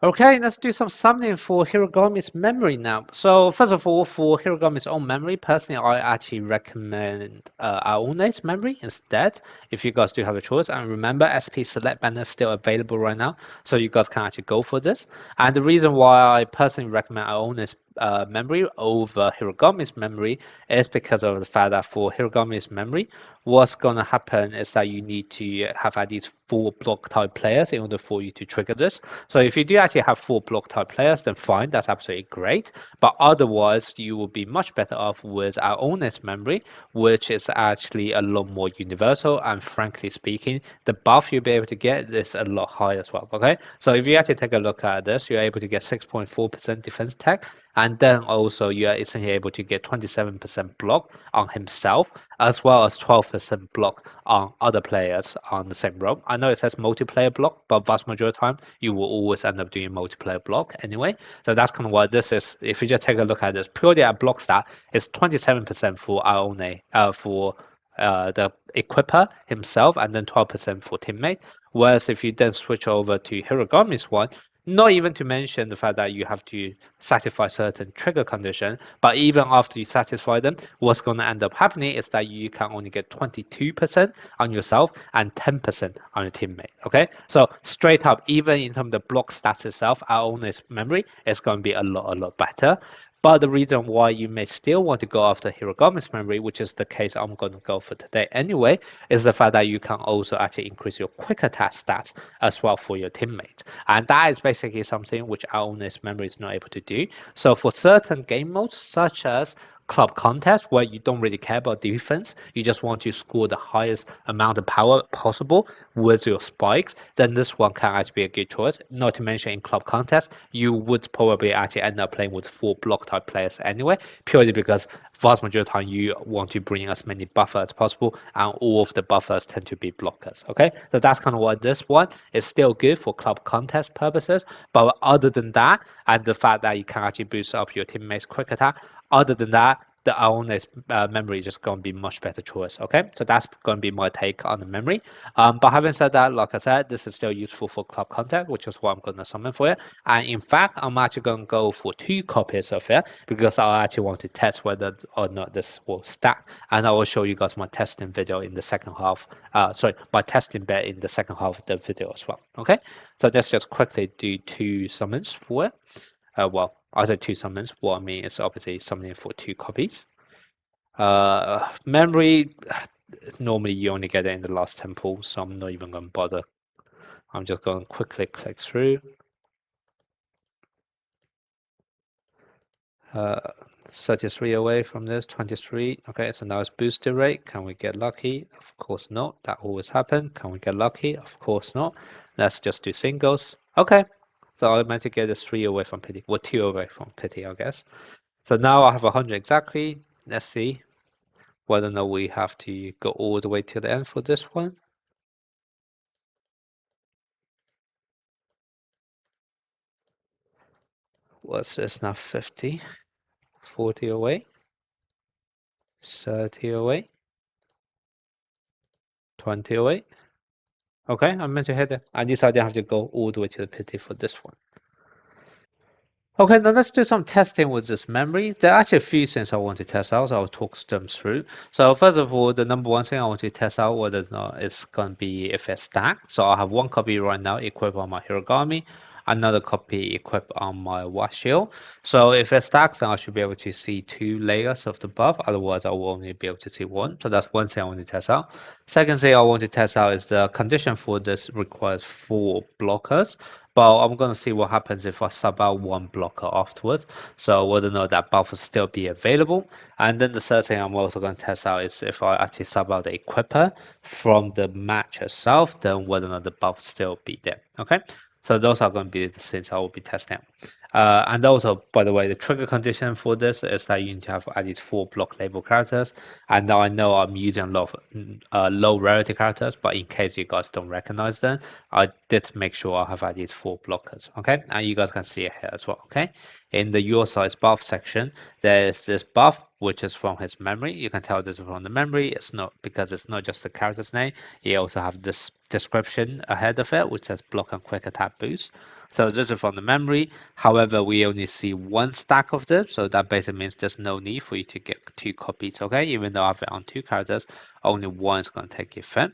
Okay, let's do some summoning for Hirugami's memory now. So first of all, for Hirugami's own memory, personally, I actually recommend Aone's memory instead, if you guys do have a choice. And remember, SP Select banner is still available right now, so you guys can actually go for this. And the reason why I personally recommend Aone's memory over Hirugami's memory is because of the fact that for Hirugami's memory, what's going to happen is that you need to have at least 4 block type players in order for you to trigger this. So if you do actually have 4 block type players, then fine, that's absolutely great. But otherwise, you will be much better off with our ownest memory, which is actually a lot more universal. And frankly speaking, the buff you'll be able to get is a lot higher as well. Okay, so if you actually take a look at this, you're able to get 6.4% defense tech. And then also you are essentially able to get 27% block on himself, as well as 12% block on other players on the same row. I know it says multiplayer block, but vast majority of the time, you will always end up doing multiplayer block anyway. So that's kind of what this is. If you just take a look at this, purely at block stat, it's 27% for our own, for the equipper himself, and then 12% for teammate. Whereas if you then switch over to Hirugami's one, not even to mention the fact that you have to satisfy certain trigger condition, but even after you satisfy them, what's going to end up happening is that you can only get 22% on yourself and 10% on your teammate. Okay, so straight up, even in terms of the block stats itself, our own memory is going to be a lot better. But the reason why you may still want to go after Hirogami's memory, which is the case I'm going to go for today anyway, is the fact that you can also actually increase your quick attack stats as well for your teammates. And that is basically something which our ownest memory is not able to do. So for certain game modes, such as club contest where you don't really care about defense, you just want to score the highest amount of power possible with your spikes, then this one can actually be a good choice. Not to mention in club contest, you would probably actually end up playing with 4 block type players anyway, purely because vast majority of the time you want to bring as many buffers as possible, and all of the buffers tend to be blockers. Okay, so that's kind of what this one is. Still good for club contest purposes, but other than that, and the fact that you can actually boost up your teammates quick attack, other than that, the Aone's memory is just going to be much better choice. Okay, so that's going to be my take on the memory. But having said that, like I said, this is still useful for club contact, which is what I'm going to summon for it. And in fact, I'm actually going to go for 2 copies of it because I actually want to test whether or not this will stack. And I will show you guys my testing video in the second half. Sorry, my testing bit in the second half of the video as well. Okay, so let's just quickly do 2 summons for it. Well, I said 2 summons. What I mean is obviously summoning for 2 copies. Memory, normally you only get it in the last temple, so I'm not even going to bother. I'm just going to quickly click through. 33 away from this, 23. Okay, so now it's boosted rate. Can we get lucky? Of course not. That always happens. Can we get lucky? Of course not. Let's just do singles. Okay, so I meant to get this 3 away from pity. Well, 2 away from pity, I guess. So now I have 100 exactly. Let's see whether or not we have to go all the way to the end for this one. What's this now? 50, 40 away, 30 away, 20 away. Okay, I meant to hit it. I decided I have to go all the way to the pity for this one. Okay, now let's do some testing with this memory. There are actually a few things I want to test out, so I'll talk them through. So first of all, the number one thing I want to test out whether or not it's going to be if it's stacked. So I have 1 copy right now equipped on my Hirugami, another copy equipped on my Washio. So if it stacks, then I should be able to see 2 layers of the buff. Otherwise, I will only be able to see 1. So that's one thing I want to test out. Second thing I want to test out is the condition for this requires 4 blockers. But I'm going to see what happens if I sub out 1 blocker afterwards. So whether or not that buff will still be available. And then the third thing I'm also going to test out is if I actually sub out the equipper from the match itself, then whether or not the buff will still be there. Okay. So those are going to be the things I will be testing. And also, by the way, the trigger condition for this is that you need to have at least 4 block label characters. And now I know I'm using a lot of low rarity characters, but in case you guys don't recognize them, I did make sure I have at least 4 blockers. Okay, and you guys can see it here as well. Okay, in the your size buff section, there is this buff which is from his memory. You can tell this is from the memory. It's not because it's not just the character's name. You also have this description ahead of it, which says block and quick attack boost. So this is from the memory. However, we only see one stack of this, so that basically means there's no need for you to get 2 copies, okay? Even though I have it on 2 characters, only one is going to take effect.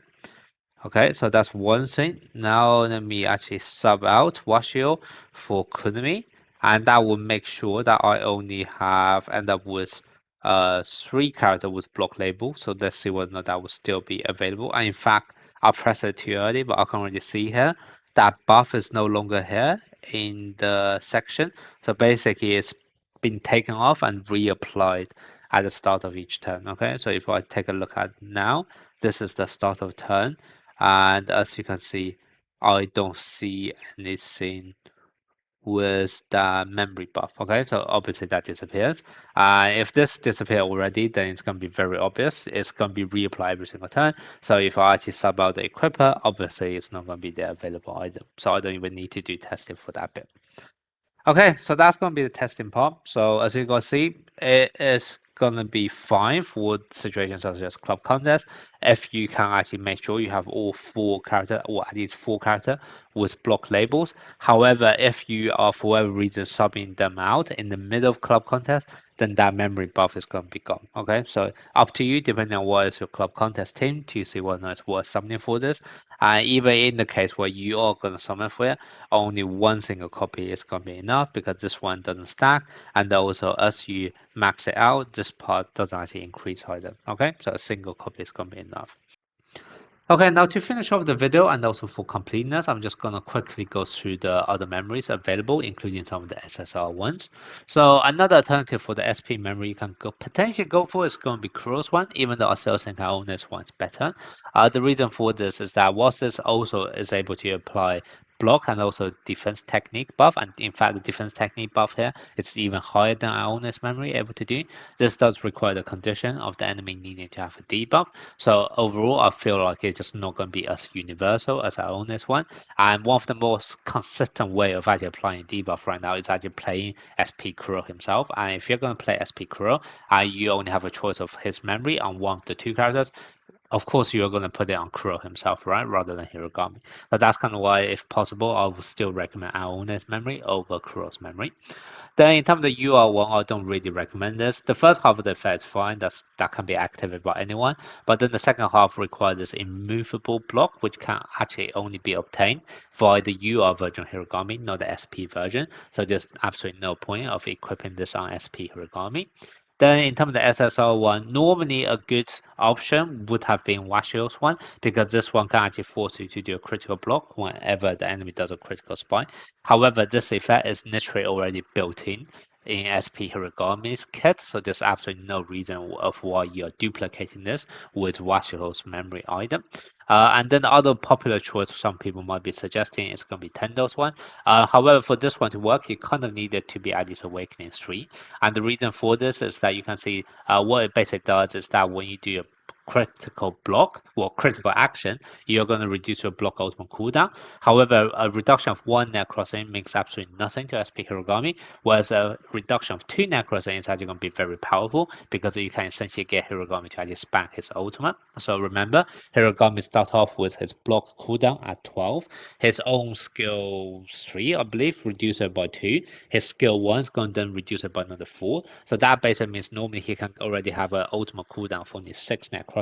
Okay, so that's one thing. Now let me actually sub out Washio for Kunami, and that will make sure that I only have end up with 3 characters with block label. So let's see whether or not that will still be available. And in fact, I pressed it too early, but I can already see here that buff is no longer here in the section. So basically, it's been taken off and reapplied at the start of each turn. Okay, so if I take a look at now, this is the start of turn. And as you can see, I don't see anything with the memory buff. Okay, so obviously that disappears. If this disappeared already, then it's going to be very obvious. It's going to be reapplied every single turn. So if I actually sub out the equipper, obviously it's not going to be the available item. So I don't even need to do testing for that bit. Okay, so that's going to be the testing part. So as you can see, it is going to be fine for situations such as club contest if you can actually make sure you have all 4 characters or at least 4 characters with block labels. However, if you are for whatever reason subbing them out in the middle of club contest, then that memory buff is going to be gone. Okay, so up to you, depending on what is your club contest team, to see whether or not it's worth summoning for this. Even in the case where you are going to summon for it, only 1 single copy is going to be enough because this one doesn't stack, and also as you max it out, this part doesn't actually increase either. Okay, so a single copy is going to be enough. Okay, now to finish off the video and also for completeness, I'm just going to quickly go through the other memories available, including some of the SSR ones. So another alternative for the SP memory you can potentially go for is going to be Kuro's one, even though I still think I own this one's better. The reason for this is that whilst this also is able to apply block and also defense technique buff, and in fact the defense technique buff here is even higher than our owners memory able to do. This does require the condition of the enemy needing to have a debuff, so overall I feel like it's just not going to be as universal as our owners one, and one of the most consistent way of actually applying debuff right now is actually playing SP Kuro himself. And if you're going to play SP Kuro, you only have a choice of his memory on one of the 2 characters. Of course, you're going to put it on Kuro himself, right, rather than Hirugami. But that's kind of why, if possible, I would still recommend Aone's memory over Kuro's memory. Then in terms of the UR one, I don't really recommend this. The first half of the effect is fine, that can be activated by anyone. But then the second half requires this immovable block, which can actually only be obtained via the UR version of Hirugami, not the SP version. So there's absolutely no point of equipping this on SP Hirugami. Then in terms of the SSR one, normally a good option would have been Washio's one, because this one can actually force you to do a critical block whenever the enemy does a critical spike. However, this effect is naturally already built in SP Hirugami's kit, so there's absolutely no reason of why you're duplicating this with Washio's memory item. And then the other popular choice some people might be suggesting is going to be Tendo's one. However, for this one to work, you kind of need it to be at least Awakening 3. And the reason for this is that you can see what it basically does is that when you do a critical block or critical action, you're going to reduce your block ultimate cooldown. However, a reduction of 1 necrossing makes absolutely nothing to SP Hirugami, whereas a reduction of 2 necrossing is actually going to be very powerful because you can essentially get Hirugami to actually spam his ultimate. So remember, Hirugami start off with his block cooldown at 12, his own skill 3, I believe, reduce it by 2, his skill 1 is going to then reduce it by another 4. So that basically means normally he can already have an ultimate cooldown for only 6 necrossing.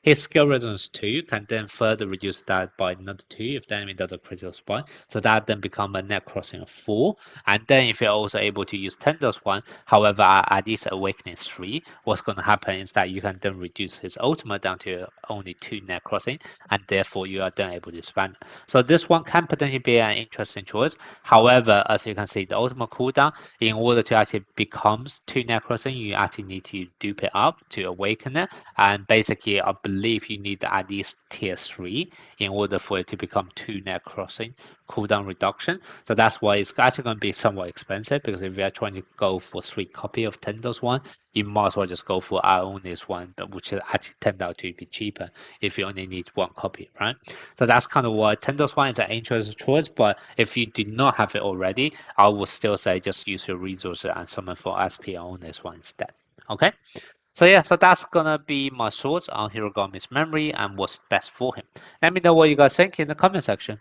His skill resonance 2 can then further reduce that by another 2 if the enemy does a critical spike. So that then become a net crossing of 4. And then if you're also able to use Tendo's one, however, at least Awakening 3, what's going to happen is that you can then reduce his ultimate down to only 2 net crossing, and therefore you are then able to spam. So this one can potentially be an interesting choice. However, as you can see, the ultimate cooldown, in order to actually become 2 net crossing, you actually need to dupe it up to awaken it, and basically I believe you need at least tier 3 in order for it to become 2 net crossing cooldown reduction. So that's why it's actually going to be somewhat expensive, because if you're trying to go for 3 copy of Tendo's one, you might as well just go for Aone's one, which actually turned out to be cheaper if you only need 1 copy, right? So that's kind of why Tendo's one is an interesting choice, but if you do not have it already, I would still say just use your resources and summon for SP Aone's one instead. Okay? So yeah, so that's gonna be my thoughts on Hirogami's memory and what's best for him. Let me know what you guys think in the comment section.